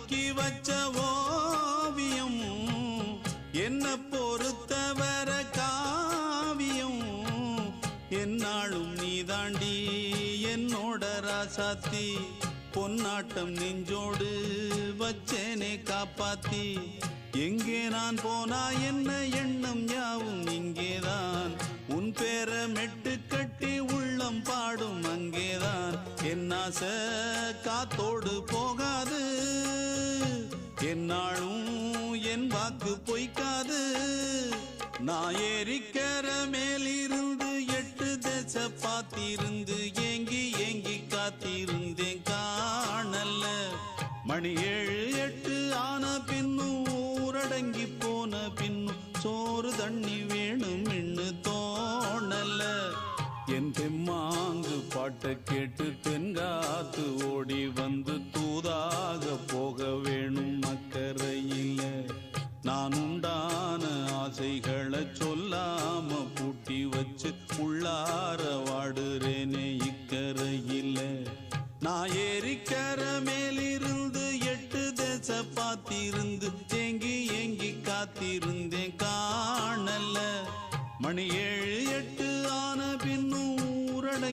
ஒதுக்கி வச்ச ஓவியம் என்ன பொறுத்தவர காவியம் என்னாலும் நீதாண்டி என்னோட ராசாத்தி பொன்னாட்டம் நெஞ்சோடு வச்சேனே காப்பாத்தி எங்கே நான் போனா என்ன எண்ணம் யாவும் இங்கேதான் உன் பேர மெட்டு கட்டி உள்ளம் பாடும் அங்கேதான் என் ஆசை காத்தோடு போகாது என்னாலும் என் வாக்கு பொய்க்காது நான் ஏறிக்கர மேலிருந்து 8 தேச பார்த்திருந்து ஏங்கி ஏங்கி காத்திருந்தேன் காணல்ல மணி 7 8 ஆன பின்னும் ஊரடங்கி போன பின்னும் சோறு தண்ணி வேணும் இன்னு தோணல்ல என் தெம்மாங்கு பாட்டை கேட்டு தென்காத்து ஓடி வந்து தூதாக போக வேணும் அக்கறையில நான் உண்டான ஆசைகளை சொல்லாம பூட்டி வச்சு உள்ளார வாடுறேனே இக்கரையில நான் ஏறிக்கர மேலிருந்து 8 தேச பார்த்திருந்து ஏங்கி ஏங்கி காத்திருந்தேன் காணல்ல மணி